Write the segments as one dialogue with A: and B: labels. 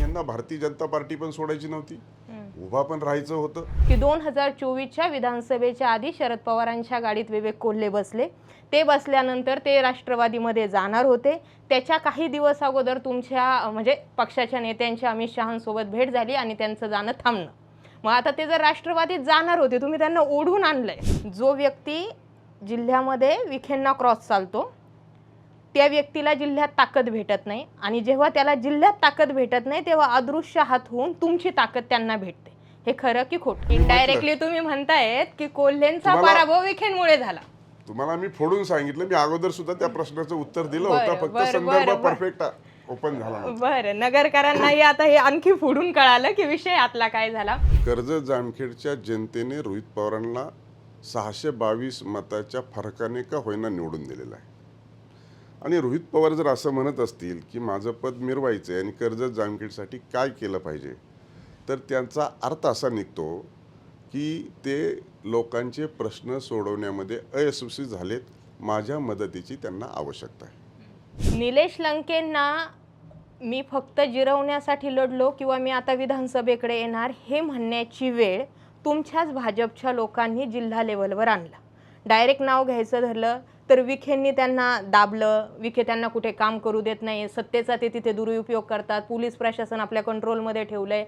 A: यांना भारतीय जनता पार्टी पण सोडायची नव्हती, उभा पण राहायचं होतं
B: की 2024च्या विधानसभेच्या आधी शरद पवारांच्या गाडीत विवेक कोल्हे बसले. ते बसल्यानंतर ते राष्ट्रवादीमध्ये जाणार होते. त्याच्या काही दिवस अगोदर तुमच्या म्हणजे पक्षाच्या नेत्यांची अमित शहांसोबत भेट झाली आणि त्यांचं जाणं थांबलं. मग आता ते जर राष्ट्रवादीत जाणार होते, तुम्ही त्यांना ओढून आणलंय. जो व्यक्ती जिल्ह्यामध्ये विखेंना क्रॉस चालतो त्या व्यक्तीला जिल्ह्यात ताकद भेटत नाही, आणि जेव्हा त्याला जिल्ह्यात ताकद भेटत नाही तेव्हा अदृश्य हात होऊन तुमची ताकद त्यांना भेटते. हे खरं की खोटं? इनडायरेक्टली तुम्ही म्हणतायत की कोल्हेंचा पराभव विखेंमुळे झाला.
A: तुम्हाला मी फोडून सांगितलं, मी अगोदर सुद्धा त्या प्रश्नाचं उत्तर दिलं होतं, फक्त संदर्भ परफेक्ट ओपन झाला नव्हता.
B: बरं, नगरकरांनाही आता हे आणखी फोडून कळालं की विषय आतला काय झाला.
A: कर्जत जामखेडच्या जनतेने रोहित पवारांना 622 मताच्या फरकाने का होईना निवडून दिलेला आहे. आणि रोहित पवार जर असं म्हणत असतील की माझं पद मिरवायचं आहे आणि कर्जत जामखेडसाठी काय केलं पाहिजे, तर त्यांचा अर्थ असा निघतो की ते लोकांचे प्रश्न सोडवण्यामध्ये अयशस्वी झालेत. माझ्या मदतीची त्यांना आवश्यकता आहे.
B: निलेश लंकेंना मी फक्त जिरवण्यासाठी लढलो किंवा मी आता विधानसभेकडे येणार हे म्हणण्याची वेळ तुमच्याच भाजपच्या लोकांनी जिल्हा लेवलवर आणला. डायरेक्ट नाव घ्यायचं धरलं तर विखेंनी त्यांना दाबलं. विखे त्यांना कुठे काम करू देत नाही, सत्तेचा ते तिथे दुरुपयोग करतात, पोलीस प्रशासन आपल्या कंट्रोलमध्ये ठेवलंय.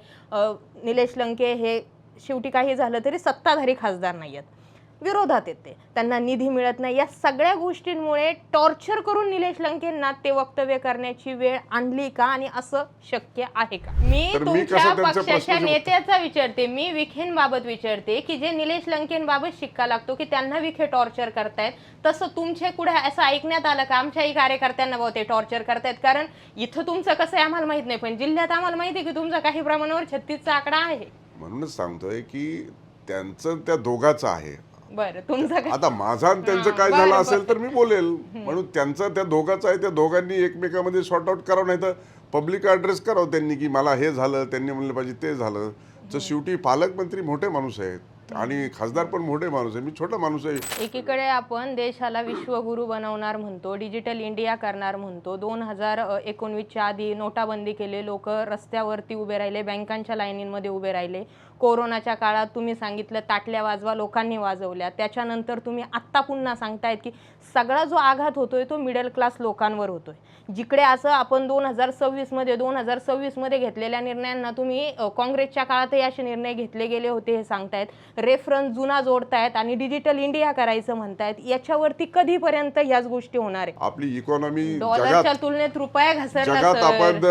B: निलेश लंके हे शेवटी काही झालं तरी सत्ताधारी खासदार नाही आहेत, विरोधात येते, त्यांना निधी मिळत नाही. या सगळ्या गोष्टींमुळे टॉर्चर करून निलेश लंकेंना ते वक्तव्य करण्याची वेळ आणली का, आणि असं शक्य आहे का? मी तुमच्या पक्षाच्या नेत्याचा विचारते, मी विखेंबाबत विचारते की जे निलेश लंकेंबाबत शिक्का लागतो की त्यांना विखे टॉर्चर करतायत, तसं तुमचे कुठे असं ऐकण्यात आलं का आमच्याही कार्यकर्त्यांना भाऊ ते टॉर्चर करतायत? कारण इथं तुमचं कसं आहे आम्हाला माहित नाही, पण जिल्ह्यात आम्हाला माहिती आहे की तुमचा काही प्रमाणावर 36चा आकडा आहे.
A: म्हणूनच सांगतोय की त्यांचं त्या दोघाचं आहे.
B: बरं, तुमचं
A: आता माझा आणि त्यांचं काय झालं असेल तर मी बोलेल, म्हणून त्यांचं त्या दोघांचं आहे. त्या दोघांनी एकमेकांमध्ये सॉर्ट आउट करावं, नाही तर पब्लिक ॲड्रेस करावं त्यांनी की मला हे झालं, त्यांनी म्हणलं पाहिजे ते झालं. तर शेवटी पालकमंत्री मोठे माणूस आहेत आणि खासदार पण मोठे माणूस आहे, मी छोटा माणूस आहे.
B: एकीकडे आपण देशाला विश्वगुरू बनवणार म्हणतो, डिजिटल इंडिया करणार म्हणतो. 2019च्या आधी नोटाबंदी केली, लोक रस्त्यावरती उभे राहिले, बँकांच्या लाईनींमध्ये उभे राहिले. कोरोनाच्या काळात तुम्ही सांगितलं ताटल्या वाजवा, लोकांनी वाजवल्या. त्याच्यानंतर तुम्ही आत्ता पुन्हा सांगतायत की सगळा जो आघात होतोय तो मिडल क्लास लोकांवर होतोय. जिकडे असं आपण 2026मध्ये घेतलेल्या निर्णयांना तुम्ही काँग्रेसच्या काळातही असे निर्णय घेतले गेले होते हे सांगतायत. रेफरन्स जुना जोडतायत आणि डिजिटल इंडिया करायचं म्हणतायत. याच्यावरती कधीपर्यंत याच गोष्टी होणार आहे?
A: आपली इकॉनॉमी
B: डॉलरच्या तुलनेत रुपया घसरला,
A: जगात आपण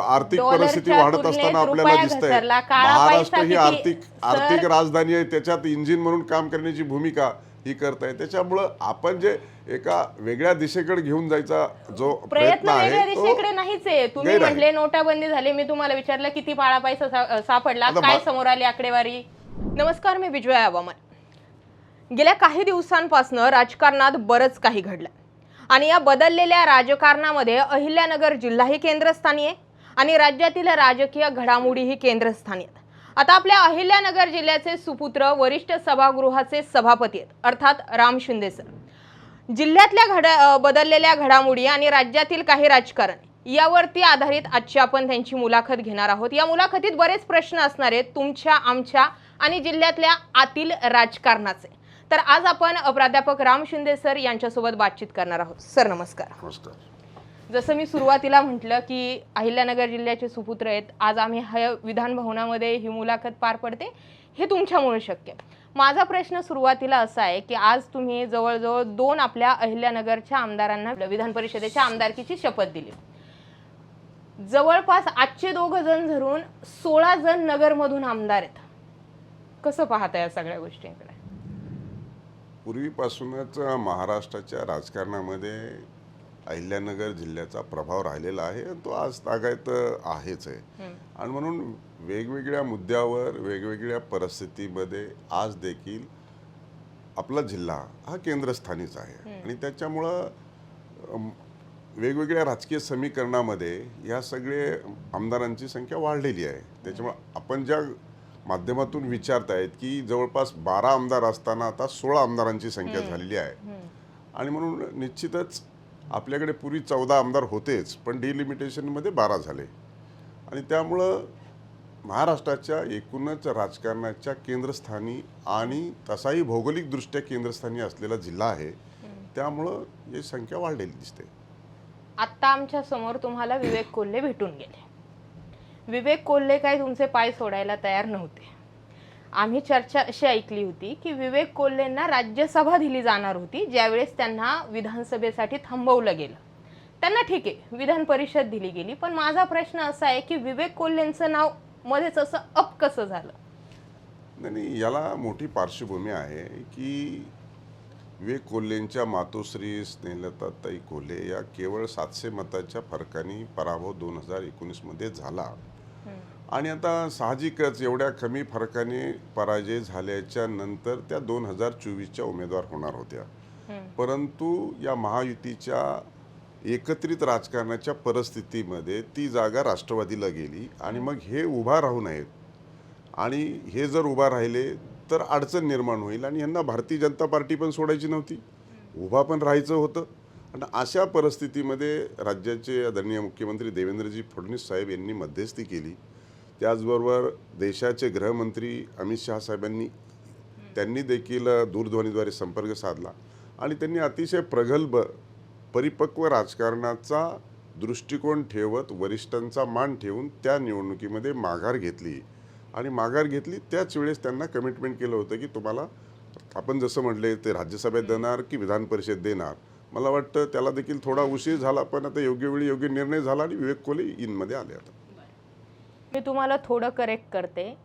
A: आर्थिक परिस्थिती वाढत असताना आपल्याला दिसतंय महाराष्ट्र ही आर्थिक राजधानी आहे, त्याच्यात इंजिन म्हणून काम करण्याची भूमिका ही करताय. त्याच्यामुळं आपण जे एका वेगळ्या दिशेकडे घेऊन जायचा जो प्रयत्न आहे
B: वेगळ्या दिशेकडे नाहीच आहे. तुम्ही म्हटले नोटाबंदी झाली, मी तुम्हाला विचारलं किती पाळा पैसा सापडला, काय समोर आली आकडेवारी? नमस्कार, मी विजया आवामान. गेल्या काही दिवसांपासून राजकारणात बरंच काही घडलं आणि या बदललेल्या राजकारणामध्ये अहिल्यानगर जिल्हाही केंद्रस्थानी आहे आणि राज्यातील राजकीय घडामोडीही केंद्रस्थानी आहेत. आता आपल्या अहिल्यानगर जिल्ह्याचे सुपुत्र वरिष्ठ सभागृहाचे सभापती आहेत, अर्थात राम शिंदे सर. जिल्ह्यातल्या बदललेल्या घडामोडी आणि राज्यातील काही राजकारण यावरती आधारित आजची आपण त्यांची मुलाखत घेणार आहोत. या मुलाखतीत बरेच प्रश्न असणार आहेत तुमच्या, आमच्या आणि जिल्ह्यातल्या आतील राजकारणाचे. तर आज आपण प्राध्यापक राम शिंदे सर यांच्यासोबत बातचीत करणार आहोत. सर नमस्कार.
A: नमस्कार.
B: जसं मी सुरुवातीला म्हटलं की अहिल्यानगर जिल्ह्याचे सुपुत्र आहेत, आज आम्ही विधान भवनामध्ये ही मुलाखत पार पडते हे तुमच्यामुळे शक्य आहे. माझा प्रश्न सुरुवातीला असा आहे की आज तुम्ही जवळजवळ 2 आपल्या अहिल्यानगरच्या आमदारांना विधान परिषदेच्या आमदारकीची शपथ दिली. जवळपास आजचे 2 जण धरून 16 जण नगरमधून आमदार आहेत. कसं पाहता या सगळ्या गोष्टींकडे?
A: पूर्वीपासूनच महाराष्ट्राच्या राजकारणामध्ये अहिल्यानगर जिल्ह्याचा प्रभाव राहिलेला आहे, तो आज तागायत आहेच आहे. आणि म्हणून वेगवेगळ्या मुद्द्यावर वेगवेगळ्या परिस्थितीमध्ये आज देखील आपला जिल्हा हा केंद्रस्थानीच आहे. आणि त्याच्यामुळं वेगवेगळ्या राजकीय समीकरणामध्ये या सगळे आमदारांची संख्या वाढलेली आहे. त्याच्यामुळे आपण ज्या माध्यमातून विचारतायत की जवळपास 12 आमदार असताना आता 16 आमदारांची संख्या झालेली आहे. आणि म्हणून निश्चितच आपल्याकडे पूर्वी 14 आमदार होतेच, पण डिलिमिटेशनमध्ये 12 झाले. आणि त्यामुळं महाराष्ट्राच्या एकूणच राजकारणाच्या केंद्रस्थानी आणि तसाही भौगोलिकदृष्ट्या केंद्रस्थानी असलेला जिल्हा आहे, त्यामुळं ही संख्या वाढलेली दिसते.
B: आत्ता आमच्या समोर तुम्हाला विवेक कोल्हे भेटून गेले. विवेक कोल्हे काय तुमचे पाय सोडायला तयार नव्हते. आम्ही चर्चा अशी ऐकली होती की विवेक कोल्हेंना राज्यसभा दिली जाणार होती, ज्यावेळेस त्यांना विधानसभेसाठी थांबवलं गेलं. त्यांना ठीक आहे, विधान परिषद दिली गेली, पण माझा प्रश्न असा आहे की विवेक कोल्हेंचं नाव मध्येच असं अप कसं झालं?
A: नाही, याला मोठी पार्श्वभूमी आहे की विवेक कोल्हेंच्या मातोश्री स्नेहलताताई कोल्हे या केवळ 700 मताच्या फरकाने पराभव 2019 झाला. आणि आता साहजिकच एवढ्या कमी फरकाने पराजय झाल्याच्या नंतर त्या 2024च्या उमेदवार होणार होत्या. परंतु या महायुतीच्या एकत्रित राजकारणाच्या परिस्थितीमध्ये ती जागा राष्ट्रवादीला गेली आणि मग हे उभा राहू नयेत आणि हे जर उभा राहिले तर अडचण निर्माण होईल आणि यांना भारतीय जनता पार्टी पण सोडायची नव्हती, उभा पण राहायचं होतं. आणि अशा परिस्थितीमध्ये राज्याचे आदरणीय मुख्यमंत्री देवेंद्रजी फडणवीस साहेब यांनी मध्यस्थी केली. त्याचबरोबर देशाचे गृहमंत्री अमित शहा साहेबांनी त्यांनी देखील दूरध्वनीद्वारे संपर्क साधला आणि त्यांनी अतिशय प्रगल्भ परिपक्व राजकारणाचा दृष्टिकोन ठेवत वरिष्ठांचा मान ठेवून त्या निवडणुकीमध्ये माघार घेतली. आणि माघार घेतली त्याच वेळेस त्यांना कमिटमेंट केलं होतं की तुम्हाला आपण जसं म्हटले ते राज्यसभेत देणार की विधान परिषद देणार. मला वाटतं त्याला देखील थोडा उशीर झाला, पण आता योग्य वेळी योग्य निर्णय झाला आणि विवेक कोल्हे इनमध्ये आले. आता
B: मी तुम्हाला थोडं करेक्ट करते.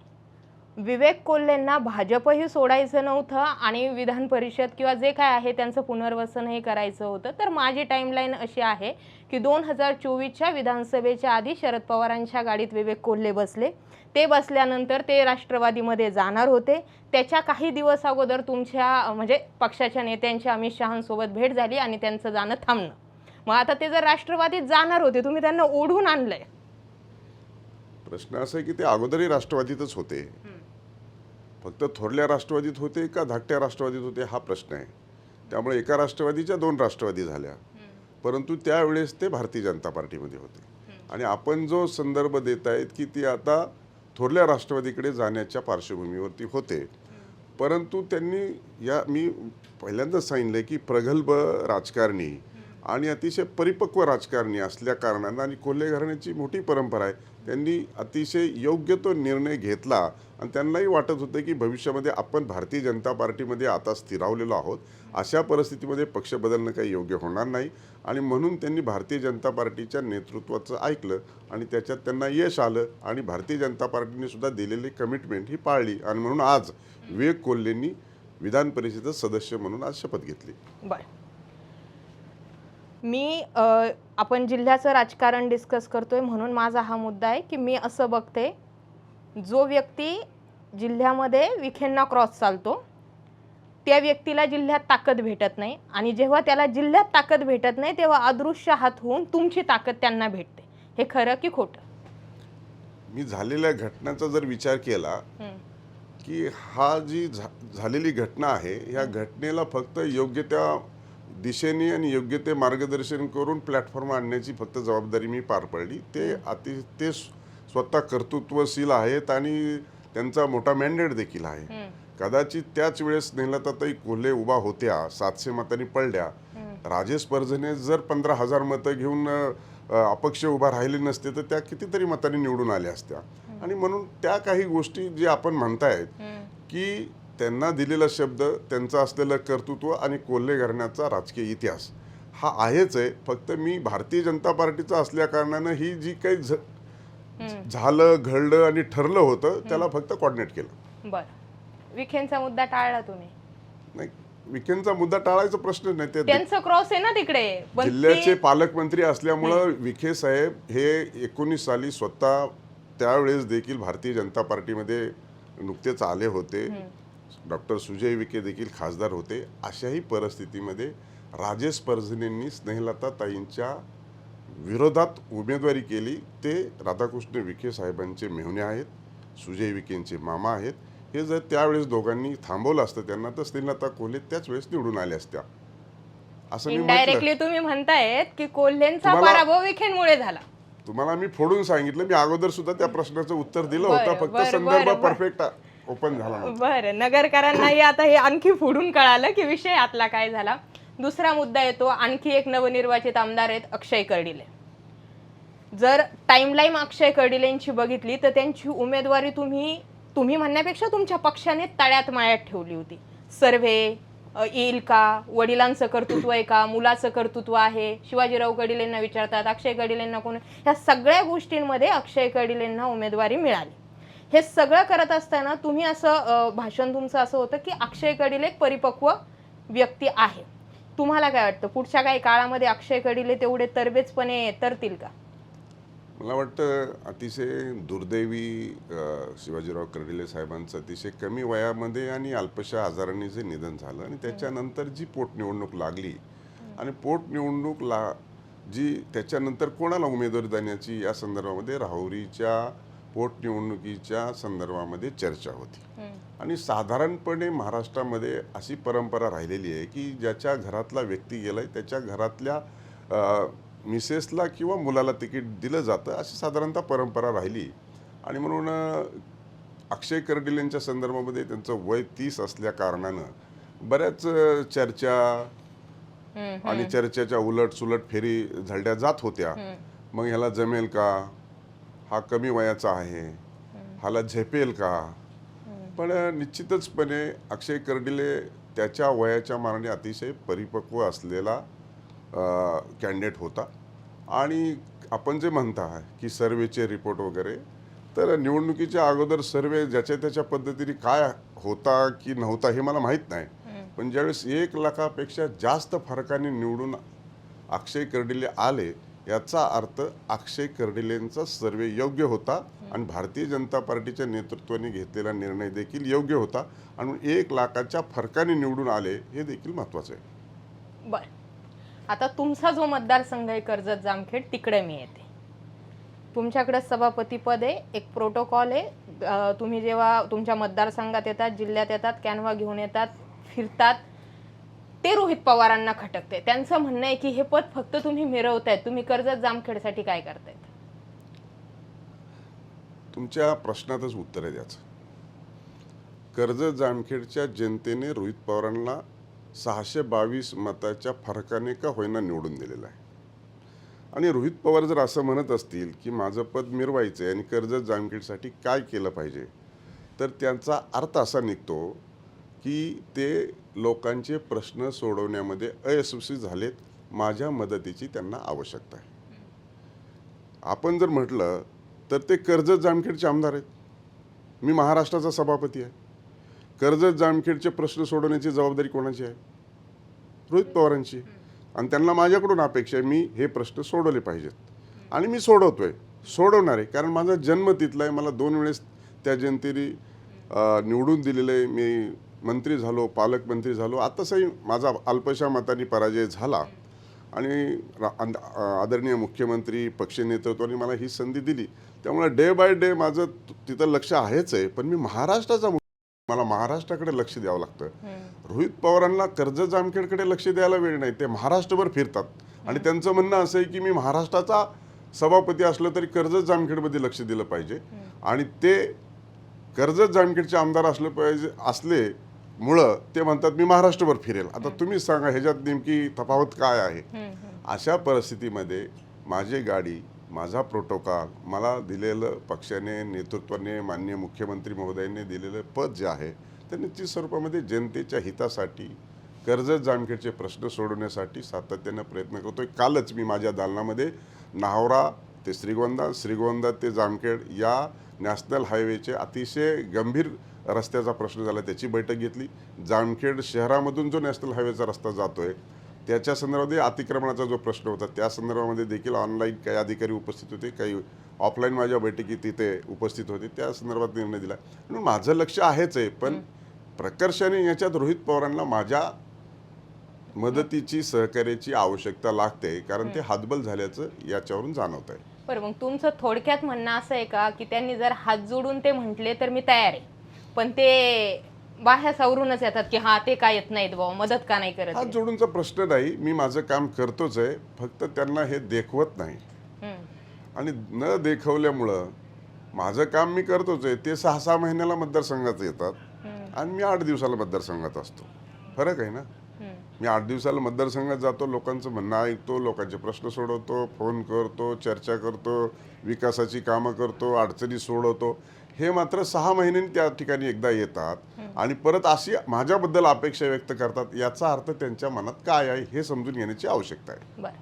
B: विवेक कोल्हेंना भाजपही सोडायचं नव्हतं आणि विधान परिषद किंवा जे काय आहे त्यांचं पुनर्वसनही करायचं होतं. तर माझी टाईमलाईन अशी आहे की 2024च्या विधानसभेच्या आधी शरद पवारांच्या गाडीत विवेक कोल्हे बसले. ते बसल्यानंतर ते राष्ट्रवादीमध्ये जाणार होते. त्याच्या काही दिवस अगोदर तुमच्या म्हणजे पक्षाच्या नेत्यांच्या अमित शहांसोबत भेट झाली आणि त्यांचं जाणं थांबणं. मग आता ते जर राष्ट्रवादीत जाणार होते, तुम्ही त्यांना ओढून आणलंय.
A: प्रश्न असा आहे की ते अगोदरही राष्ट्रवादीतच होते, फक्त थोरल्या राष्ट्रवादीत होते का धाकट्या राष्ट्रवादीत होते हा प्रश्न आहे. त्यामुळे एका राष्ट्रवादीच्या 2 राष्ट्रवादी झाल्या, परंतु त्यावेळेस ते भारतीय जनता पार्टीमध्ये होते. आणि आपण जो संदर्भ देत आहेत की ती आता थोरल्या राष्ट्रवादीकडे जाण्याच्या पार्श्वभूमीवरती होते. परंतु त्यांनी मी पहिल्यांदाच सांगितलं की प्रगल्भ राजकारणी आणि अतिशय परिपक्व राजकारणी असल्या कारणानं आणि कोल्हे घराण्याची मोठी परंपरा आहे, त्यांनी अतिशय योग्य तो निर्णय घेतला. आणि त्यांनाही वाटत होतं की भविष्यामध्ये आपण भारतीय जनता पार्टीमध्ये आता स्थिरावलेलो आहोत, अशा परिस्थितीमध्ये पक्ष बदलणं काही योग्य होणार नाही. आणि म्हणून त्यांनी भारतीय जनता पार्टीच्या नेतृत्वाचं ऐकलं आणि त्याच्यात त्यांना यश आलं आणि भारतीय जनता पार्टीने सुद्धा दिलेली कमिटमेंट ही पाळली. आणि म्हणून आज विवेक कोल्हेंनी विधान परिषद सदस्य म्हणून आज शपथ घेतली.
B: बरं, मी आपण जिल्ह्याचं राजकारण डिस्कस करतोय म्हणून माझा हा मुद्दा आहे की मी असं बघते, जो व्यक्ती जिल्ह्यामध्ये विखेंना क्रॉस चालतो त्या व्यक्तीला जिल्ह्यात ताकद भेटत नाही आणि जेव्हा त्याला जिल्ह्यात ताकद भेटत नाही तेव्हा अदृश्य हात होऊन तुमची ताकद त्यांना भेटते. हे खरं की खोटं?
A: मी झालेल्या घटनांचा जर विचार केला की हा जी झालेली घटना आहे, ह्या घटनेला फक्त योग्य त्या दिशेने आणि योग्य ते मार्गदर्शन करून प्लॅटफॉर्म आणण्याची फक्त जबाबदारी मी पार पाडली. ते स्वतः कर्तृत्वशील आहेत आणि त्यांचा मोठा मॅन्डेट देखील आहे. कदाचित त्याच वेळेस स्नेहलताताई कोल्हे उभा होत्या, 700 मतांनी पडल्या. राजेश परजने जर 15,000 मतं घेऊन अपक्ष उभा राहिले नसते तर त्या कितीतरी मतांनी निवडून आल्या असत्या. आणि म्हणून त्या काही गोष्टी जे आपण म्हणतायत की त्यांना दिलेला शब्द, त्यांचं असलेलं कर्तृत्व आणि कोल्हे घराण्याचा राजकीय इतिहास हा आहेच आहे. फक्त मी भारतीय जनता पार्टीचा असल्या कारणानं ही जी काही झालं, घडलं आणि ठरलं होतं त्याला फक्त कोऑर्डिनेट केलं.
B: बरं, विखेंचा मुद्दा टाळला तुम्ही?
A: नाही, विखेंचा मुद्दा टाळायचा प्रश्न नाही. ते
B: त्यांचं क्रॉस आहे ना तिकडे.
A: जिल्ह्याचे पालकमंत्री असल्यामुळं विखे साहेब हे 19 साली स्वतः त्यावेळेस देखील भारतीय जनता पार्टीमध्ये नुकतेच आले होते. डॉक्टर सुजय विखे देखील खासदार होते. अशाही परिस्थितीमध्ये राजेश परजनेंनी स्नेहलताताईंच्या विरोधात उमेदवारी केली. ते राधाकृष्ण विखे साहेबांचे मेहुणे आहेत, सुजय विखेंचे मामा आहेत. हे जर त्यावेळेस दोघांनी थांबवलं असतं त्यांना तर स्नेहलता कोल्हे त्याच वेळेस निवडून आल्या असत्या असं मी
B: इनडायरेक्टली तुम्ही म्हणतायत की कोल्हेंचा पराभव विखेंमुळे झाला.
A: तुम्हाला मी फोडून सांगितलं, मी अगोदर सुद्धा त्या प्रश्नाचं उत्तर दिलं
B: बरं,
A: होतं, फक्त
B: बरं,
A: संदर्भ
B: बरं, बरं.
A: परफेक्ट ओपन झाला नव्हता.
B: बरं, नगरकरांनाही आता हे आणखी फोडून कळालं की विषय आतला काय झाला. दुसरा मुद्दा येतो, आणखी एक नवनिर्वाचित आमदार आहेत अक्षय कर्डिले. जर टाइमलाईन अक्षय कर्डिलेंची बघितली तर त्यांची उमेदवारी तुम्ही म्हणण्यापेक्षा तुमच्या पक्षाने तळ्यात माळ्यात ठेवली होती. सर्व्हे येईल का, वडिलांचं कर्तृत्व आहे का, मुलाचं कर्तृत्व आहे, शिवाजीराव कर्डिलेंना विचारतात, अक्षय कर्डिलेंना कोण, ह्या सगळ्या गोष्टींमध्ये अक्षय कर्डिलेंना उमेदवारी मिळाली. हे सगळं करत असताना तुम्ही असं भाषण तुमचं असं होतं की अक्षय कर्डिले एक परिपक्व व्यक्ती आहे. तुम्हाला काय वाटतं, पुढच्या काही काळामध्ये अक्षय कर्डिले तेवढे तरबेजपणे तरतील का?
A: मला वाटतं अतिशय दुर्दैवी शिवाजीराव कर्डिले साहेबांचं अतिशय कमी वयामध्ये आणि अल्पशा आजाराने जे निधन झालं आणि त्याच्यानंतर जी पोटनिवडणूक लागली आणि पोटनिवडणूक जी त्याच्यानंतर कोणाला उमेदवारी देण्याची या संदर्भामध्ये राहुरीच्या पोटनिवडणुकीच्या संदर्भामध्ये चर्चा होती. आणि साधारणपणे महाराष्ट्रामध्ये अशी परंपरा राहिलेली आहे की ज्याच्या घरातला व्यक्ती गेलाय त्याच्या घरातल्या मिसेसला किंवा मुलाला तिकीट दिलं जातं, अशी साधारणतः परंपरा राहिली. आणि म्हणून अक्षय कर्डिलेंच्या संदर्भामध्ये त्यांचं वय 30 असल्या कारणानं बऱ्याच चर्चा आणि चर्चेच्या उलट सुलट फेरी झळल्या जात होत्या. मग ह्याला जमेल का, हा कमी वयाचा आहे, ह्याला झेपेल का. पण निश्चितचपणे अक्षय कर्डिले त्याच्या वयाच्या मानाने अतिशय परिपक्व असलेला कॅन्डिडेट होता. आणि आपण जे म्हणता की सर्वेचे रिपोर्ट वगैरे, तर निवडणुकीच्या अगोदर सर्वे ज्याच्या त्याच्या पद्धतीने काय होता की नव्हता हे मला माहीत नाही. पण ज्यावेळेस 1 लाखापेक्षा जास्त फरकाने निवडून अक्षय कर्डिले आले, याचा अर्थ अक्षय कर्डिलेंचा सर्वे योग्य होता आणि भारतीय जनता पार्टीच्या नेतृत्वाने घेतलेला निर्णय देखील योग्य होता. आणि 1 लाखाच्या फरकाने निवडून आले हे देखील महत्त्वाचं आहे.
B: बर, आता तुमचा जो मतदारसंघ आहे कर्जत जामखेड, तिकडे मी येते. तुमच्याकडे सभापतीपद आहे, एक प्रोटोकॉल आहे. तुम्ही जेव्हा तुमच्या मतदारसंघात येतात, जिल्ह्यात येतात, कॅनव्हा घेऊन येतात, फिरतात, ते रोहित पवारांना खटकते. त्यांचं म्हणणं आहे की हे पद फक्त तुम्ही मिरवतायत, तुम्ही कर्जत जामखेडसाठी काय करतायत?
A: तुमच्या प्रश्नातच उत्तर आहे द्यायचं. कर्जत जामखेडच्या जनतेने रोहित पवारांना 622 मताच्या फरकाने का होईना निवडून दिलेला आहे. आणि रोहित पवार जर असं म्हणत असतील की माझं पद मिरवायचं आहे आणि कर्जत जामखेडसाठी काय केलं पाहिजे, तर त्यांचा अर्थ असा निघतो की ते लोकांचे प्रश्न सोडवण्यामध्ये अयशस्वी झालेत, माझ्या मदतीची त्यांना आवश्यकता आहे. आपण जर म्हटलं तर ते कर्जत जामखेडचे आमदार आहेत, मी महाराष्ट्राचा सभापती आहे. कर्जत जामखेडचे प्रश्न सोडवण्याची जबाबदारी कोणाची आहे? रोहित पवारांची. आणि त्यांना माझ्याकडून अपेक्षा आहे मी हे प्रश्न सोडवले पाहिजेत आणि मी सोडवणार आहे. कारण माझा जन्म तिथला आहे, मला 2 वेळेस त्या जनतेने निवडून दिलेलं आहे. मी मंत्री झालो, पालकमंत्री झालो. आतासही माझा अल्पशा मताने पराजय झाला आणि आदरणीय मुख्यमंत्री पक्ष नेतृत्वाने मला ही संधी दिली. त्यामुळे डे बाय डे माझं तिथं लक्ष आहेच आहे. पण मी महाराष्ट्राचा, मला महाराष्ट्राकडे लक्ष द्यावं लागतं. रोहित पवारांना कर्जत जामखेडकडे लक्ष द्यायला वेळ नाही, ते महाराष्ट्रभर फिरतात. आणि त्यांचं म्हणणं असं आहे की मी महाराष्ट्राचा सभापती असलो तरी कर्जत जामखेडमध्ये लक्ष दिलं पाहिजे आणि ते कर्जत जामखेडचे आमदार असल्यामुळं ते म्हणतात मी महाराष्ट्रभर फिरेल. आता तुम्हीच सांगा ह्याच्यात नेमकी तफावत काय आहे? अशा परिस्थितीमध्ये माझी गाडी, माझा प्रोटोकॉल, मला दिलेलं पक्षाने, नेतृत्वाने, माननीय मुख्यमंत्री महोदयांनी दिलेलं पद जे आहे ते निश्चित स्वरूपामध्ये जनतेच्या हितासाठी, कर्जत जामखेडचे प्रश्न सोडवण्यासाठी सातत्यानं प्रयत्न करतोय. कालच मी माझ्या दालनामध्ये नाहोरा ते श्रीगोंदा ते जामखेड या नॅशनल हायवेचे अतिशय गंभीर रस्त्याचा प्रश्न झाला, त्याची बैठक घेतली. जामखेड शहरामधून जो नॅशनल हायवेचा रस्ता जातोय त्याच्या संदर्भामध्ये अतिक्रमणाचा जो प्रश्न होता त्या संदर्भामध्ये देखील ऑनलाईन काही अधिकारी उपस्थित होते, काही ऑफलाईन माझ्या बैठकीत तिथे उपस्थित होते. त्या संदर्भात निर्णय दिला. म्हणून माझं लक्ष आहेच आहे, पण प्रकर्षाने याच्यात रोहित पवारांना माझ्या मदतीची, सहकार्याची आवश्यकता लागते, कारण ते हातबल झाल्याचं याच्यावरून जाणवत आहे.
B: बरं, मग तुमचं थोडक्यात म्हणणं असं आहे का की त्यांनी जर हात जोडून ते म्हटले तर मी तयार आहे, पण ते बाह्या सावरूनच येतात की हा ते काय येत नाहीत बाबा, मदत का नाही करत?
A: हात जोडूनचा प्रश्न नाही, मी माझं काम करतोच आहे, फक्त त्यांना हे देखवत नाही. आणि न देखवल्यामुळं माझं काम मी करतोच आहे, ते 6-6 महिन्याला मतदारसंघात येतात आणि मी 8 दिवसाला मतदारसंघात असतो. फरक आहे ना. मी 8 दिवसाला मतदारसंघात जातो, लोकांचं म्हणणं ऐकतो, लोकांचे प्रश्न सोडवतो, फोन करतो, चर्चा करतो, विकासाची कामं करतो, अडचणी सोडवतो. हे मात्र 6 महिन्यांनी त्या ठिकाणी एकदा येतात आणि परत अशी माझ्याबद्दल अपेक्षा व्यक्त करतात. याचा अर्थ त्यांच्या मनात काय आहे हे समजून घेण्याची आवश्यकता आहे.
B: बरं,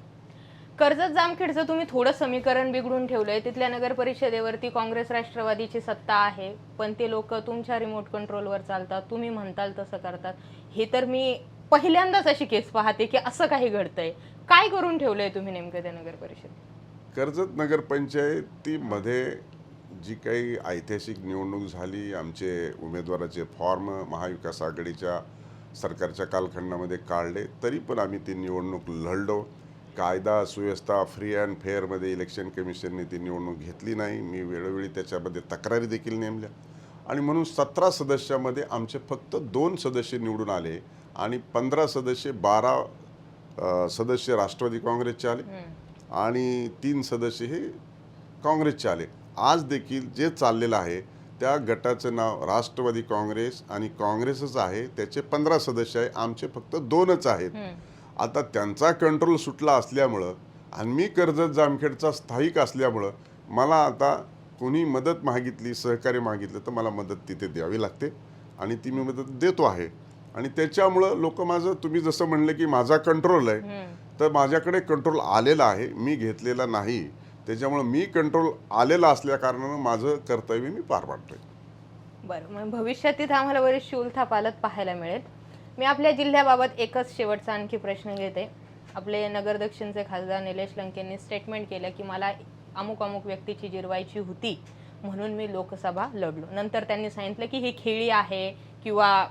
B: कर्जत जामखेडचं तुम्ही थोडं समीकरण बिघडून ठेवलंय. तिथल्या नगर परिषदेवरती काँग्रेस राष्ट्रवादीची सत्ता आहे, पण ते लोक तुमच्या रिमोट कंट्रोलवर चालतात, तुम्ही म्हणताल तसं करतात. हे तर मी पहिल्यांदाच अशी केस पाहते की असं काही घडतंय. काय करून ठेवलंय तुम्ही नेमकं त्या नगर परिषदेत?
A: कर्जत नगरपंचायतीमध्ये जी काही ऐतिहासिक निवडणूक झाली, आमचे उमेदवाराचे फॉर्म महाविकास आघाडीच्या सरकारच्या कालखंडामध्ये काढले, तरी पण आम्ही ती निवडणूक लढलो. कायदा सुव्यवस्था फ्री अँड फेअरमध्ये इलेक्शन कमिशनने ती निवडणूक घेतली नाही. मी वेळोवेळी त्याच्यामध्ये तक्रारी देखील नेमल्या आणि म्हणून 17 सदस्यामध्ये आमचे फक्त 2 सदस्य निवडून आले आणि 15 सदस्य 12 सदस्य राष्ट्रवादी काँग्रेसचे आले आणि 3 सदस्य हे काँग्रेसचे आले. आज देखील जे चाललेलं आहे त्या गटाचं नाव राष्ट्रवादी काँग्रेस आणि काँग्रेसच आहे. त्याचे 15 सदस्य आहे, आमचे फक्त 2च आहेत. आता त्यांचा कंट्रोल सुटला असल्यामुळं आणि मी कर्जत जामखेडचा स्थायिक असल्यामुळं मला आता कोणी मदत मागितली, सहकार्य मागितलं तर मला मदत तिथे द्यावी लागते आणि ती मी मदत देतो आहे. आणि त्याच्यामुळं लोक माझं, तुम्ही जसं म्हणले की माझा कंट्रोल आहे, तर माझ्याकडे कंट्रोल आलेला आहे, मी घेतलेला नाही. त्याच्यामुळं मी कंट्रोल आलेला असल्या कारणानं माझं कर्तव्य मी पार पाडतोय.
B: बरं, मग भविष्यात तिथं आम्हाला बरीचशी उलथापालथ पाहायला मिळेल. मी आपल्या जिल्ह्याबाबत एकच शेवटचा आणखी प्रश्न घेते. आपले नगर दक्षिणचे खासदार निलेश लंकेंनी स्टेटमेंट केलं की मला अमुक अमुक व्यक्तीची जिरवायची होती म्हणून मी लोकसभा लढलो. नंतर त्यांनी सांगितलं की ही खेळी आहे किंवा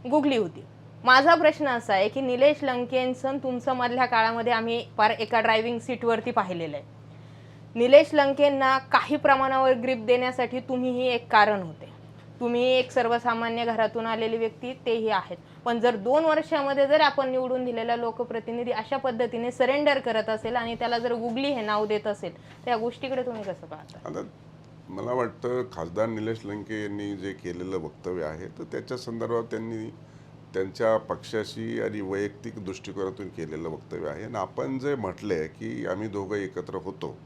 B: गुगली होती. माझा प्रश्न असा आहे की निलेश लंकेंचं तुमचं मधल्या काळामध्ये आम्ही फार एका ड्रायव्हिंग सीटवरती पाहिलेलं आहे. निलेश लंकेंना काही प्रमाणावर ग्रीप देण्यासाठी तुम्हीही एक कारण होते. तुम्ही एक सर्वसामान्य घरातून आलेली व्यक्ती तेही आहेत. पण जर 2 वर्षामध्ये जर आपण निवडून दिलेला लोकप्रतिनिधी अशा पद्धतीने सरेंडर करत असेल आणि त्याला जर गुगली हे नाव देत असेल तर या गोष्टीकडे तुम्ही कसं पाहता?
A: आता मला वाटतं खासदार निलेश लंके यांनी जे केलेलं वक्तव्य आहे तर त्याच्या संदर्भात त्यांनी त्यांच्या पक्षाशी आणि वैयक्तिक दृष्टिकोनातून केलेलं वक्तव्य आहे. आणि आपण जे म्हटले की आम्ही दोघं एकत्र होतो,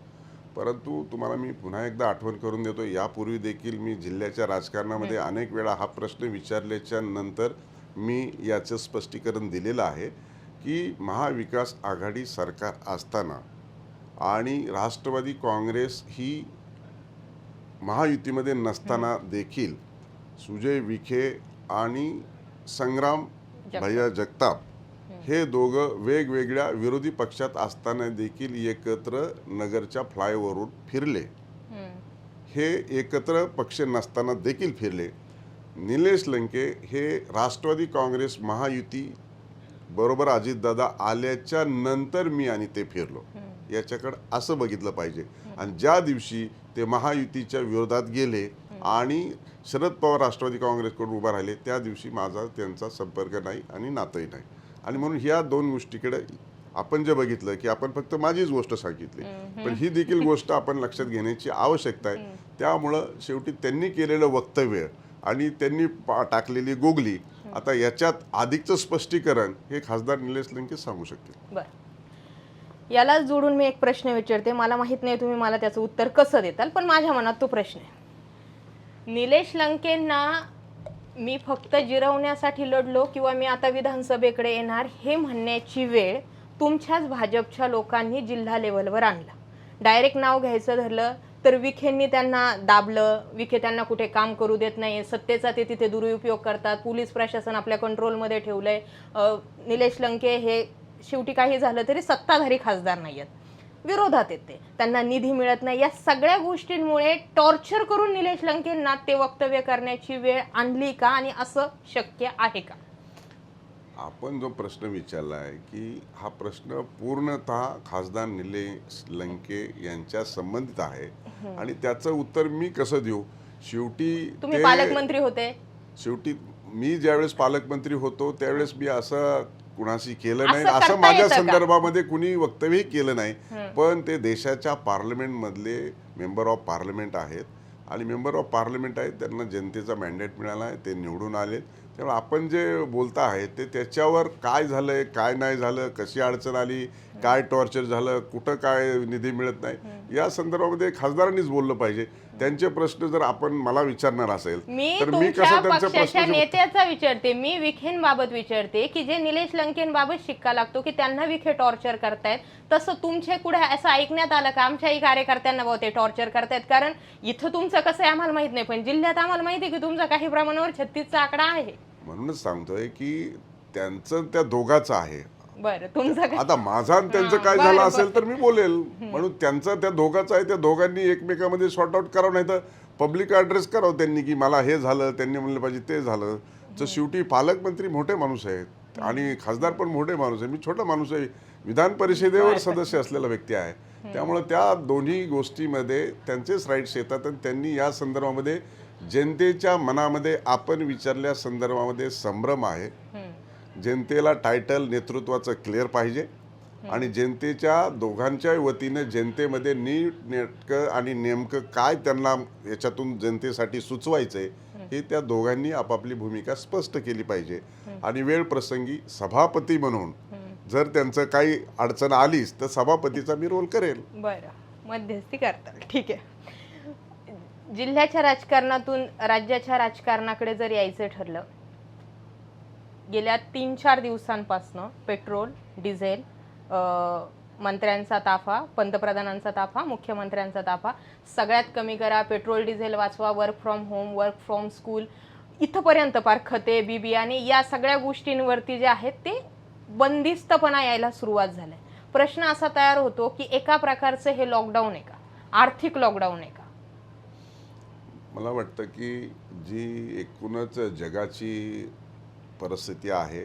A: परंतु तुम्हाला मी पुन्हा एकदा आठवण करून देतो, यापूर्वी देखील मी जिल्ह्याच्या राजकारणामध्ये अनेक वेळा हा प्रश्न विचारल्याच्या नंतर मी याचं स्पष्टीकरण दिलेलं आहे की महाविकास आघाडी सरकार असताना आणि राष्ट्रवादी काँग्रेस ही महायुतीमध्ये नसताना देखील सुजय विखे आणि संग्राम भैया जगताप हे दोघं वेगवेगळ्या विरोधी पक्षात असताना देखील एकत्र नगरच्या फ्लायओव्हरवर फिरले. हे एकत्र पक्ष नसताना देखील फिरले. निलेश लंके हे राष्ट्रवादी काँग्रेस महायुती बरोबर अजितदादा आल्याच्या नंतर मी आणि ते फिरलो, याच्याकडे असं बघितलं पाहिजे. आणि ज्या दिवशी ते महायुतीच्या विरोधात गेले आणि शरद पवार राष्ट्रवादी काँग्रेसकडून उभा राहिले त्या दिवशी माझा त्यांचा संपर्क नाही आणि नातंही नाही. आणि म्हणून ह्या 2 गोष्टीकडे आपण जे बघितलं की आपण फक्त माझीच गोष्ट सांगितली, पण ही देखील गोष्ट आपण लक्षात घेण्याची आवश्यकता आहे. त्यामुळं शेवटी त्यांनी केलेलं वक्तव्य आणि त्यांनी टाकलेली गोगली, आता याच्यात अधिकचं स्पष्टीकरण हे खासदार निलेश लंके सांगू शकतील.
B: बरं, याला जोडून मी एक प्रश्न विचारते. मला माहित नाही तुम्ही मला त्याचं उत्तर कसं देताल, पण माझ्या मनात तो प्रश्न आहे. निलेश लंकेंना मी फक्त जिरवण्यासाठी लढलो किंवा मी आता विधानसभेकडे येणार हे म्हणण्याची वेळ तुमच्याच भाजपच्या लोकांनी जिल्हा लेवलवर आणला. डायरेक्ट नाव घ्यायचं धरलं तर विखेंनी त्यांना दाबलं. विखे त्यांना कुठे काम करू देत नाही, सत्तेचा ते तिथे दुरुपयोग करतात, पोलीस प्रशासन आपल्या कंट्रोलमध्ये ठेवलंय. निलेश लंके हे शेवटी काही झालं तरी सत्ताधारी खासदार नाही आहेत, विरोधात येते, त्यांना निधी मिळत नाही. या सगळ्या गोष्टींमुळे टॉर्चर करून निलेश लंकेंना ते वक्तव्य करण्याची वेळ आणली का आणि असं शक्य आहे का?
A: आपण जो प्रश्न विचारला आहे की हा प्रश्न पूर्णतः खासदार निलेश लंके यांच्या संबंधित आहे आणि त्याचं उत्तर मी कसं देऊ? शेवटी
B: तुम्ही पालकमंत्री होते.
A: शेवटी मी ज्यावेळेस पालकमंत्री होतो त्यावेळेस मी असं कुणाशी केलं
B: असं
A: नाही असं
B: करता
A: माझ्या
B: येतं का?
A: संदर्भामध्ये कुणी वक्तव्यही केलं नाही. पण ते देशाच्या पार्लमेंटमधले मेंबर ऑफ पार्लमेंट आहेत आणि मेंबर ऑफ पार्लमेंट आहेत, त्यांना जनतेचा मॅन्डेट मिळाला आहे, ते निवडून आले. त्यामुळे आपण जे बोलता आहे ते त्याच्यावर काय झालंय, काय नाही झालं, कशी अडचण आली, काय टॉर्चर झालं, कुठं काय निधी मिळत नाही, या संदर्भामध्ये खासदारांनीच बोललं पाहिजे. त्यांचे प्रश्न जर आपण मला विचारणार असेल
B: मी
A: तर मी
B: तुमच्या
A: कसं त्यांच्या
B: पक्षाच्या
A: प्रश्नाचे
B: नेत्याचा विचारते, मी विखेंबाबत विचारते की जे निलेश लंकेंबाबत शिक्का लागतो की त्यांना विखे टॉर्चर करतायत, तसं तुमचे कुठे असं ऐकण्यात आलं का आमच्याही कार्यकर्त्यांना भाऊ ते टॉर्चर करतायत? कारण इथं तुमचं कसं आहे आम्हाला माहित नाही, पण जिल्ह्यात आम्हाला माहिती आहे की तुमचा काही प्रमाणावर 36चा आकडा आहे.
A: म्हणूनच सांगतोय की त्यांचं त्या दोघाचं आहे.
B: बरं, तुमचं काय?
A: आता माझा आणि त्यांचं काय
B: बरं,
A: झालं
B: बरं.
A: असेल तर मी बोलेल. म्हणून त्यांचं त्या दोघांचं आहे, त्या दोघांनी एकमेकांमध्ये सॉर्ट आउट करावं, नाही तर पब्लिक ॲड्रेस करावं त्यांनी की मला हे झालं, त्यांनी म्हणलं पाहिजे ते झालं. तर शेवटी पालकमंत्री मोठे माणूस आहेत आणि खासदार पण मोठे माणूस आहे, मी छोटा माणूस आहे, विधान परिषदेवर सदस्य असलेला व्यक्ती आहे. त्यामुळे त्या दोन्ही गोष्टीमध्ये त्यांचेच राईट्स येतात आणि त्यांनी या संदर्भामध्ये जनतेच्या मनामध्ये आपण विचारल्या संदर्भामध्ये संभ्रम आहे. जनतेला टायटल नेतृत्वाचं क्लिअर पाहिजे आणि जनतेच्या दोघांच्या वतीनं जनतेमध्ये नीट नेटकं आणि नेमकं काय त्यांना याच्यातून जनतेसाठी सुचवायचंय हे त्या दोघांनी आपापली भूमिका स्पष्ट केली पाहिजे. आणि वेळ प्रसंगी सभापती म्हणून जर त्यांचं काही अडचण आलीच तर सभापतीचा मी रोल करेल.
B: बरं, मध्यस्थी करताल, ठीक आहे. जिल्ह्याच्या राजकारणातून राज्याच्या राजकारणाकडे जर यायचं ठरलं, गेल्या 3-4 दिवसांपासनं पेट्रोल, डिझेल, मंत्र्यांचा ताफा, पंतप्रधानांचा ताफा, मुख्यमंत्र्यांचा ताफा, सगळ्यात कमी करा, पेट्रोल डिझेल वाचवा, work from home, work from school, इथंपर्यंत पार खते, बी बियाणे, या सगळ्या गोष्टींवरती जे आहेत ते बंदिस्तपणा यायला सुरुवात झाली. प्रश्न असा तयार होतो की एका प्रकारचं हे लॉकडाऊन आहे का, आर्थिक लॉकडाऊन आहे का?
A: मला वाटतं की जी एकूणच जगाची परिस्थिती आहे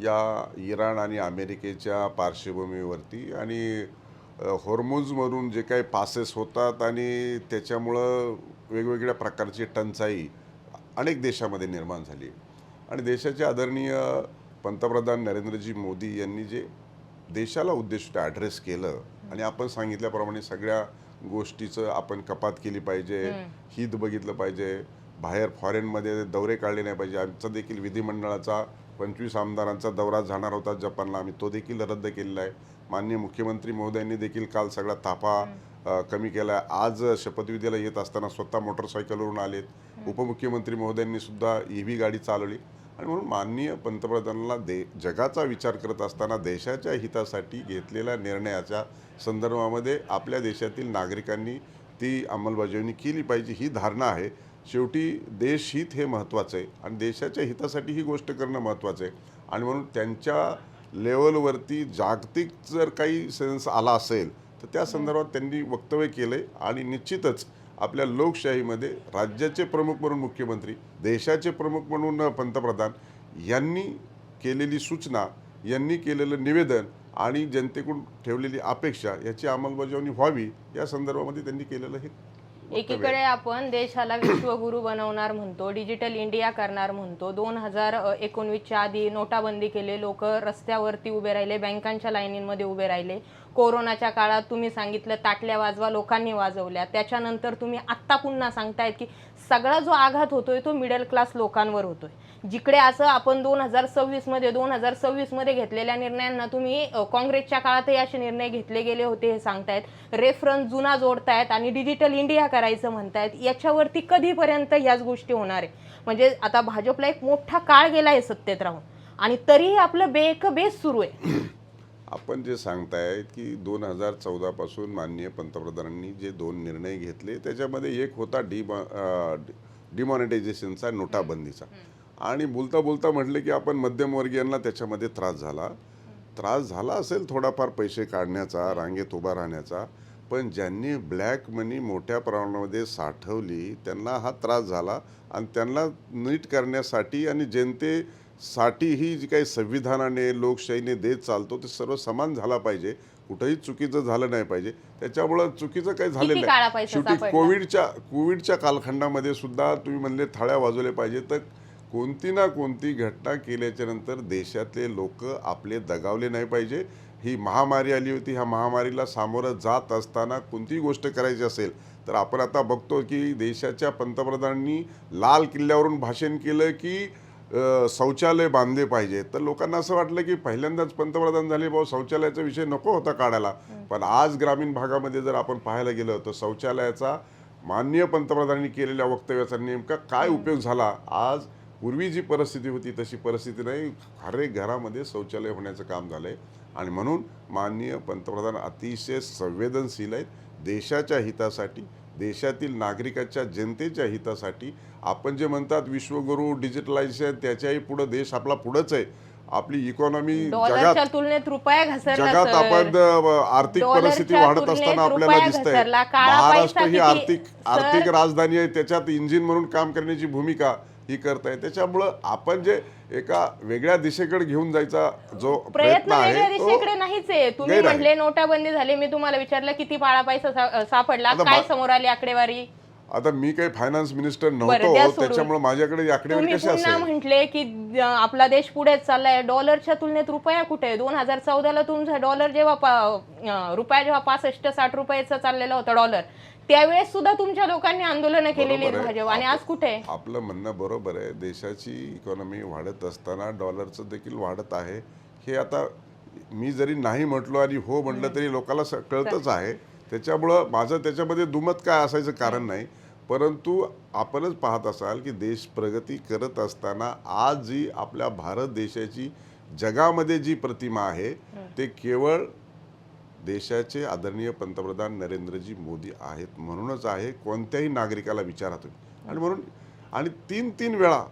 A: या इराण आणि अमेरिकेच्या पार्श्वभूमीवरती आणि हॉर्मुझमधून जे काही पासेस होतात आणि त्याच्यामुळं वेगवेगळ्या प्रकारची टंचाई अनेक देशामध्ये निर्माण झाली आणि देशाचे आदरणीय पंतप्रधान नरेंद्रजी मोदी यांनी जे देशाला उद्देशून ॲड्रेस केलं आणि आपण सांगितल्याप्रमाणे सगळ्या गोष्टीचं आपण कपात केली पाहिजे, हित बघितलं पाहिजे, बाहेर फॉरेनमध्ये दौरे काढले नाही पाहिजे. आमचा देखील विधिमंडळाचा 25 आमदारांचा दौरा जाणार होता जपानला, आम्ही तो देखील रद्द केलेला आहे. माननीय मुख्यमंत्री महोदयांनी देखील काल सगळा ताफा कमी केला आहे. आज शपथविधीला येत असताना स्वतः मोटरसायकलवरून आलेत. उपमुख्यमंत्री महोदयांनी सुद्धा EV गाडी चालवली आणि म्हणून माननीय पंतप्रधानांना जगाचा विचार करत असताना देशाच्या हितासाठी घेतलेल्या निर्णयाच्या संदर्भामध्ये आपल्या देशातील नागरिकांनी ती अंमलबजावणी केली पाहिजे ही धारणा आहे. शेवटी देश हित हे महत्त्वाचं आहे आणि देशाच्या हितासाठी ही गोष्ट करणं महत्त्वाचं आहे आणि म्हणून त्यांच्या लेवलवरती जागतिक जर काही सेन्स आला असेल तर त्या संदर्भात त्यांनी वक्तव्य केलं आहे आणि निश्चितच आपल्या लोकशाहीमध्ये राज्याचे प्रमुख म्हणून मुख्यमंत्री, देशाचे प्रमुख म्हणून पंतप्रधान यांनी केलेली सूचना, यांनी केलेलं निवेदन आणि जनतेकडून ठेवलेली अपेक्षा याची अंमलबजावणी व्हावी या संदर्भामध्ये त्यांनी केलेलं हे
B: एकीकडे आपण देशाला विश्वगुरू बनवणार म्हणतो, डिजिटल इंडिया करणार म्हणतो, 2019च्या आधी नोटाबंदी केली, लोक रस्त्यावरती उभे राहिले, बँकांच्या लाईनींमध्ये उभे राहिले. कोरोनाच्या काळात तुम्ही सांगितलं ताटल्या वाजवा, लोकांनी वाजवल्या. त्याच्यानंतर तुम्ही आत्ता पुन्हा सांगतायत की सगळा जो आघात होतोय तो मिडल क्लास लोकांवर होतोय. जिकडे असं आपण 2026 मध्ये घेतलेल्या निर्णयांना तुम्ही काँग्रेसच्या काळातही असे निर्णय घेतले गेले होते हे सांगतायत, रेफरन्स जुना जोडतायत आणि डिजिटल इंडिया करायचं म्हणतायत. याच्यावरती कधीपर्यंत याच गोष्टी होणार आहे? म्हणजे आता भाजपला एक मोठा काळ गेलाय सत्तेत राहून आणि तरीही आपलं बेस सुरू आहे.
A: आपण जे सांगताय की 2014 पासून माननीय पंतप्रधानांनी जे 2 निर्णय घेतले त्याच्यामध्ये एक होता डिमॉनिटायझेशनचा, नोटाबंदीचा, आणि बोलता बोलता म्हटले की आपण मध्यमवर्गीयांना त्याच्यामध्ये त्रास झाला असेल थोडाफार पैसे काढण्याचा, रांगेत उभा राहण्याचा, पण ज्यांनी ब्लॅक मनी मोठ्या प्रमाणामध्ये साठवली त्यांना हा त्रास झाला आणि त्यांना नीट करण्यासाठी आणि जनतेसाठी ही जी काही संविधानाने लोकशाहीने देत चालतो ते सर्व समान झाला पाहिजे, कुठंही चुकीचं झालं नाही पाहिजे. त्याच्यामुळं चुकीचं काही झालेलं नाही. शेवटी कोविडच्या कालखंडामध्ये सुद्धा तुम्ही म्हणले थाळ्या वाजवल्या पाहिजे, तर कोणती ना कोणती घटना केल्याच्या नंतर देशातले लोक आपले दगावले नाही पाहिजे. ही महामारी आली होती, ह्या महामारीला सामोरं जात असताना कोणतीही गोष्ट करायची असेल तर आपण आता बघतो की देशाच्या पंतप्रधानांनी लाल किल्ल्यावरून भाषण केलं की शौचालय बांधले पाहिजे. तर लोकांना असं वाटलं की पहिल्यांदाच पंतप्रधान झाले, भाऊ शौचालयाचा विषय नको होता काढायला. पण आज ग्रामीण भागामध्ये जर आपण पाहायला गेलो तर शौचालयाचा माननीय पंतप्रधानांनी केलेल्या वक्तव्याचा नेमका काय उपयोग झाला. आज पूर्वी जी परिस्थिती होती तशी परिस्थिती नाही, हर एक घरामध्ये शौचालय होण्याचं काम झालं आहे. आणि म्हणून माननीय पंतप्रधान अतिशय संवेदनशील आहेत. देशाच्या हितासाठी, देशातील नागरिकाच्या जनतेच्या हितासाठी आपण जे म्हणतात विश्वगुरू डिजिटलायझेशन, त्याच्याही पुढे देश आपला पुढंच आहे. आपली इकॉनॉमी
B: डॉलरच्या तुलनेत रुपया घसरला
A: जगात
B: सर.
A: आपण आर्थिक परिस्थिती
B: डॉलरच्या
A: वाढत
B: तुलनेत
A: असताना आपल्याला
B: रुपया
A: दिसतंय
B: घसरला. काळा
A: महाराष्ट्र
B: पैसा
A: ही
B: किती-
A: आर्थिक राजधानी आहे, त्याच्यात इंजिन म्हणून काम करण्याची भूमिका ही करत आहे. त्याच्यामुळं आपण जे एका वेगळ्या दिशेकडे घेऊन जायचा जो प्रयत्न
B: प्रयत्न वेगळ्या
A: आहे
B: दिशेकडे नाहीच आहे. तुम्ही
A: गैर आहे.
B: म्हटले नोटाबंदी झाली, मी तुम्हाला विचारलं किती पाळा पैसा सापडला,
A: आता
B: काय समोर आली आकडेवारी?
A: आता मी काही फायनान्स मिनिस्टर
B: बरं, द्या
A: नव्हतो,
B: सोडून.
A: त्याच्यामुळे माझ्याकडे आकडेवारी
B: तुम्ही
A: कशी
B: पुन्हा
A: असेल.
B: म्हटले की आपला देश पुढेच चाललाय. डॉलरच्या तुलनेत रुपया कुठे आहे? 2014ला तुमचा डॉलर जेव्हा रुपया जेव्हा 65-60 रुपयाचा चाललेला होता डॉलर, त्यावेळेस सुद्धा तुमच्या लोकांनी आंदोलनं केलेली
A: बरोबर आहे.
B: भाजप, आणि आज कुठे आहे?
A: आपलं म्हणणं बरोबर आहे. देशाची इकॉनॉमी वाढत असताना डॉलरचं देखील वाढत आहे. हे आता मी जरी नाही म्हटलो आणि हो म्हटलं तरी लोकांना कळतच आहे. त्याच्यामुळं माझं त्याच्यामध्ये दुमत काय असायचं कारण नाही. परंतु आपणच पाहत असाल की देश प्रगती करत असताना आज जी आपल्या भारत देशाची जगामध्ये जी प्रतिमा आहे ते केवळ देशाचे आदरणीय पंतप्रधान नरेंद्रजी मोदी आहेत म्हणूनच आहे. कोणत्याही नागरिकाला विचारा तुम्ही. आणि म्हणून आणि 3 वेळा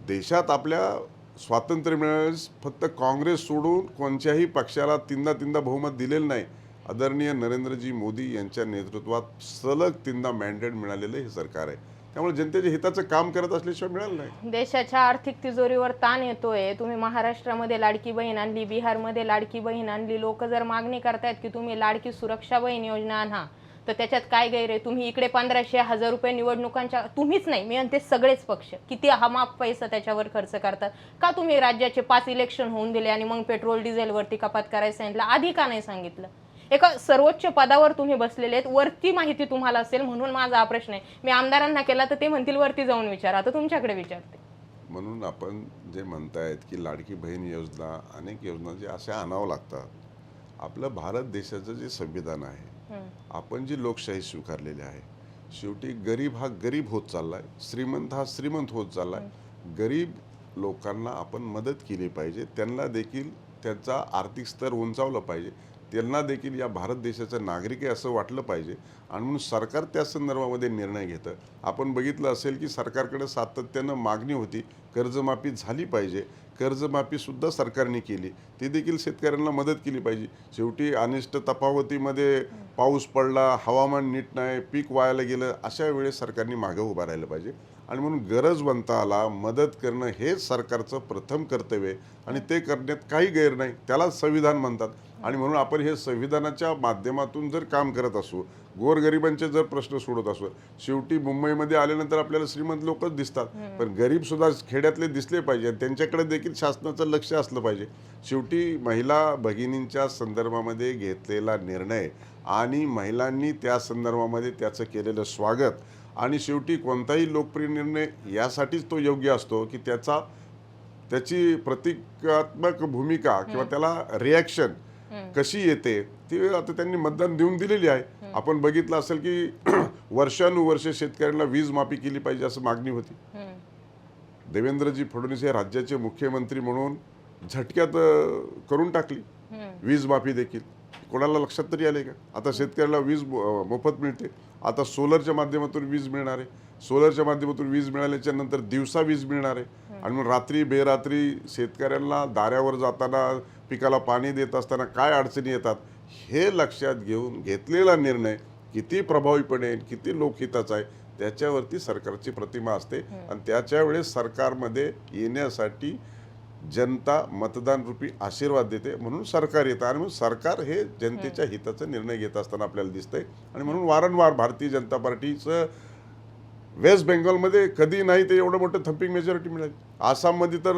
A: देशात आपल्या स्वातंत्र्य मिळाल्यास फक्त काँग्रेस सोडून कोणत्याही पक्षाला तीनदा बहुमत दिलेलं नाही. आदरणीय नरेंद्रजी मोदी यांच्या नेतृत्वात सलग 3दा मॅन्डेट मिळालेलं हे सरकार आहे. त्यामुळे जनतेच्या हिताचं काम करत असल्याशिवाय मिळालं नाही.
B: देशाच्या आर्थिक तिजोरीवर ताण येतोय. तुम्ही महाराष्ट्रामध्ये लाडकी बहीण आणली, बिहारमध्ये लाडकी बहीण आणली. लोक जर मागणी करतायत की तुम्ही लाडकी सुरक्षा बहीण योजना आणा, तर त्याच्यात काय गैर आहे? तुम्ही इकडे 1500-1000 रुपये निवडणुकांच्या, तुम्हीच नाही मी म्हणते सगळेच पक्ष किती हमाप पैसा त्याच्यावर खर्च करतात. का तुम्ही राज्याचे 5 इलेक्शन होऊन दिले आणि मग पेट्रोल डिझेलवरती कपात करायला सांगितलं? आधी का नाही सांगितलं? एका सर्वोच्च पदावर तुम्ही बसलेले आहेत, वरती माहिती तुम्हाला असेल म्हणून माझा हा प्रश्न आहे. मी आमदारांना केला तर ते म्हणतील वरती जाऊन विचारा. आता तुमच्याकडे विचारते.
A: म्हणून आपण जे म्हणतायत की लाडकी बहीण योजना, अनेक योजना जे अशा आणावं लागतात. आपलं भारत देशाचं जे संविधान आहे, आपण जी लोकशाही स्वीकारलेली आहे, शेवटी गरीब हा गरीब होत चाललाय, श्रीमंत हा श्रीमंत होत चाललाय. गरीब लोकांना आपण मदत केली पाहिजे, त्यांना देखील त्यांचा आर्थिक स्तर उंचावला पाहिजे, त्यांना देखील या भारत देशाचं नागरिक आहे असं वाटलं पाहिजे. आणि म्हणून सरकार त्या संदर्भामध्ये निर्णय घेतं. आपण बघितलं असेल की सरकारकडे सातत्यानं मागणी होती कर्जमाफी झाली पाहिजे. कर्जमाफीसुद्धा सरकारने केली, ती देखील शेतकऱ्यांना मदत केली पाहिजे. शेवटी अनिष्ट तफावतीमध्ये पाऊस पडला, हवामान नीट नाही, पीक वायाला गेलं, अशा वेळेस सरकारने मागं उभं राहिलं पाहिजे. आणि म्हणून गरजवंताला मदत करणं हे सरकारचं प्रथम कर्तव्य आहे आणि ते करण्यात काही गैर नाही. त्याला संविधान म्हणतात. आणि म्हणून आपण हे संविधानाच्या माध्यमातून जर काम करत असू, गोरगरिबांचे जर प्रश्न सोडत असू, शेवटी मुंबईमध्ये आल्यानंतर आपल्याला श्रीमंत लोकच दिसतात, पण गरीब सुद्धा खेड्यातले दिसले पाहिजे, त्यांच्याकडे देखील शासनाचं लक्ष असलं पाहिजे. शेवटी महिला भगिनींच्या संदर्भामध्ये घेतलेला निर्णय आणि महिलांनी त्या संदर्भामध्ये त्याचं केलेलं स्वागत, आणि शेवटी कोणताही लोकप्रिय निर्णय यासाठीच तो योग्य असतो की त्याची प्रतिकात्मक भूमिका किंवा त्याला रिॲक्शन कशी येते ती आता त्यांनी मतदान देऊन दिलेली आहे. आपण बघितलं असेल की वर्षानुवर्षे शेतकऱ्यांना वीज माफी केली पाहिजे असं मागणी होती. देवेंद्रजी फडणवीस हे राज्याचे मुख्यमंत्री म्हणून झटक्यात करून टाकली वीज माफी देखील. कोणाला लक्षात तरी आले का? आता शेतकऱ्याला वीज मोफत मिळते. आता सोलरच्या माध्यमातून वीज मिळणार आहे. सोलरच्या माध्यमातून वीज मिळाल्याच्या नंतर दिवसा वीज मिळणार आहे. आणि मग रात्री बेरात्री शेतकऱ्यांना दाऱ्यावर जाताना, पिकाला पाणी देत असताना काय अडचणी येतात हे लक्षात घेऊन घेतलेला निर्णय किती प्रभावीपणे, किती लोकहिताचा आहे त्याच्यावरती सरकारची प्रतिमा असते. आणि त्याच्या वेळेस सरकारमध्ये येण्यासाठी जनता मतदान रूपी आशीर्वाद देते, म्हणून सरकार येतं. आणि म्हणून सरकार हे जनतेच्या हिताचा निर्णय घेत असताना आपल्याला दिसतंय. आणि म्हणून वारंवार भारतीय जनता पार्टीचं वेस्ट बेंगॉलमध्ये कधी नाही ते एवढं मोठं थम्पिंग मेजॉरिटी मिळाली. आसाममध्ये तर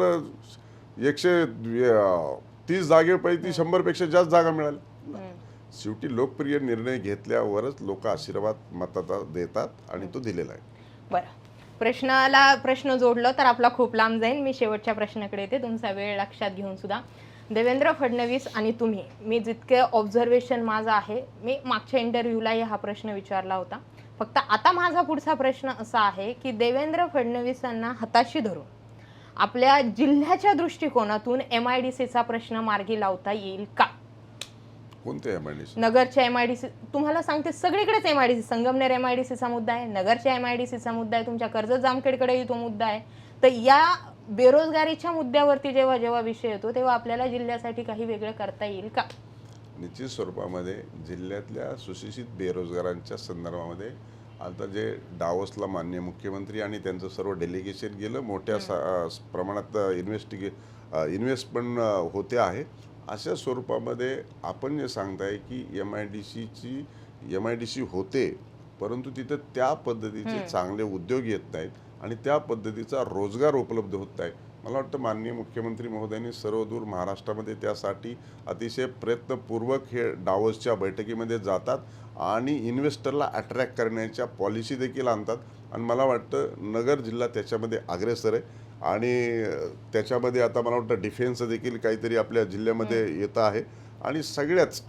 A: 130 जागेपैकी 100पेक्षा जास्त जागा मिळाल्या. शेवटी लोकप्रिय निर्णय घेतल्यावरच लोक आशीर्वाद मतदाता देतात आणि तो दिलेला आहे.
B: बरं, प्रश्न जोडलं तर आपला खूप लांब जाईल. मी शेवटच्या प्रश्नाकडे येते, तुमचा वेळ लक्षात घेऊन सुद्धा. देवेंद्र फडणवीस आणि तुम्ही, मी जितके ऑब्झर्वेशन माझं आहे, मी मागच्या इंटरव्ह्यूलाही हा प्रश्न विचारला होता. फक्त आता माझा पुढचा प्रश्न असा आहे की देवेंद्र फडणवीसांना हाताशी धरून आपल्या जिल्ह्याच्या दृष्टिकोनातून MIDCचा प्रश्न मार्गी लावता येईल का?
A: कोणते MIDC?
B: नगरच्या MIDC, तुम्हाला सांगते सगळीकडेच MIDC, संगमनेर MIDCचा मुद्दा आहे, नगरच्या MIDCचा मुद्दा आहे, तुमच्या कर्जत जामखेडकडेही तो मुद्दा आहे. तर या बेरोजगारीच्या मुद्द्यावरती जेव्हा जेव्हा विषय येतो तेव्हा आपल्याला जिल्ह्यासाठी काही वेगळं करता येईल का?
A: निश्चित स्वरूपामध्ये जिल्ह्यातल्या सुशिक्षित बेरोजगारांच्या संदर्भामध्ये आता जे डावसला माननीय मुख्यमंत्री आणि त्यांचं सर्व डेलिगेशन गेलं, मोठ्या प्रमाणात इन्व्हेस्टमेंट होते आहे. अशा स्वरूपामध्ये आपण जे सांगताय की MIDC होते, परंतु तिथं त्या पद्धतीचे चांगले उद्योग येत नाहीत आणि त्या पद्धतीचा रोजगार उपलब्ध होत नाही. मला वाटतं माननीय मुख्यमंत्री महोदयांनी सर्वदूर महाराष्ट्रामध्ये त्यासाठी अतिशय प्रयत्नपूर्वक हे डावसच्या बैठकीमध्ये जातात आणि इन्व्हेस्टरला अट्रॅक्ट करण्याच्या पॉलिसी देखील आणतात. आणि मला वाटतं नगर जिल्हा त्याच्यामध्ये अग्रेसर आहे आणि त्याच्यामध्ये आता मला वाटतं डिफेन्स देखील काहीतरी आपल्या जिल्ह्यामध्ये येतं आहे. आणि सगळ्याच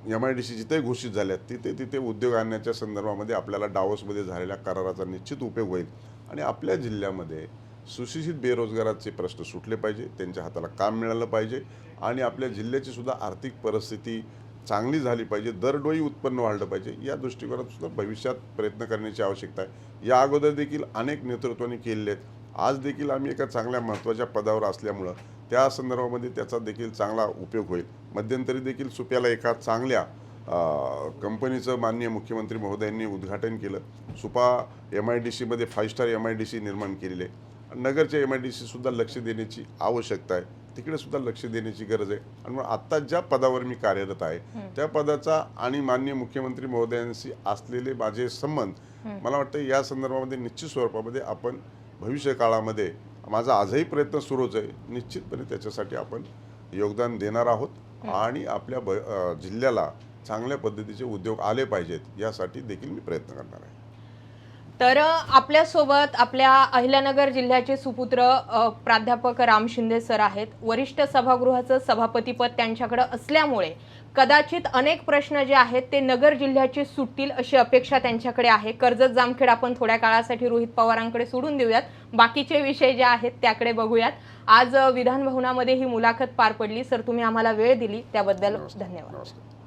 A: MIDC जिथे घोषित झाल्यात तिथे उद्योग आणण्याच्या संदर्भामध्ये आपल्याला डावसमध्ये झालेल्या कराराचा निश्चित उपयोग होईल. आणि आपल्या जिल्ह्यामध्ये सुशिक्षित बेरोजगाराचे प्रश्न सुटले पाहिजे, त्यांच्या हाताला काम मिळालं पाहिजे आणि आपल्या जिल्ह्याची सुद्धा आर्थिक परिस्थिती चांगली झाली पाहिजे, दरडोई उत्पन्न वाढलं पाहिजे. या दृष्टिकोनात सुद्धा भविष्यात प्रयत्न करण्याची आवश्यकता आहे. या अगोदर देखील अनेक नेतृत्वांनी केलेले आहेत. आज देखील आम्ही एका चांगल्या महत्त्वाच्या पदावर असल्यामुळं त्या संदर्भामध्ये त्याचा देखील चांगला उपयोग होईल. मध्यंतरी देखील सुप्याला एका चांगल्या कंपनीचं माननीय मुख्यमंत्री महोदयांनी उद्घाटन केलं. सुपा MIDCमध्ये 5 स्टार MIDC निर्माण केलेले आहे. नगरच्या MIDC सुद्धा लक्ष देण्याची आवश्यकता आहे, तिकडे सुद्धा लक्ष देण्याची गरज आहे. आणि मग आत्ता ज्या पदावर मी कार्यरत आहे त्या पदाचा आणि माननीय मुख्यमंत्री महोदयांशी असलेले माझे संबंध मला वाटतं या संदर्भामध्ये निश्चित स्वरूपामध्ये आपण भविष्य काळामध्ये, माझा आजही प्रयत्न सुरूच आहे, निश्चितपणे त्याच्यासाठी आपण योगदान देणार आहोत आणि आपल्या जिल्ह्याला चांगल्या पद्धतीचे उद्योग आले पाहिजेत यासाठी देखील मी प्रयत्न करणार आहे.
B: तर आपल्यासोबत आपल्या अहिल्यानगर जिल्ह्याचे सुपुत्र प्राध्यापक राम शिंदे सर आहेत. वरिष्ठ सभागृहाचं सभापतीपद त्यांच्याकडे असल्यामुळे कदाचित अनेक प्रश्न जे आहेत ते नगर जिल्ह्याचे सुटतील अशी अपेक्षा त्यांच्याकडे आहे. कर्जत जामखेड आपण थोड्या काळासाठी रोहित पवारांकडे सोडून देऊयात, बाकीचे विषय जे आहेत त्याकडे बघूयात. आज विधान भवनामध्ये ही मुलाखत पार पडली. सर, तुम्ही आम्हाला वेळ दिली त्याबद्दल धन्यवाद.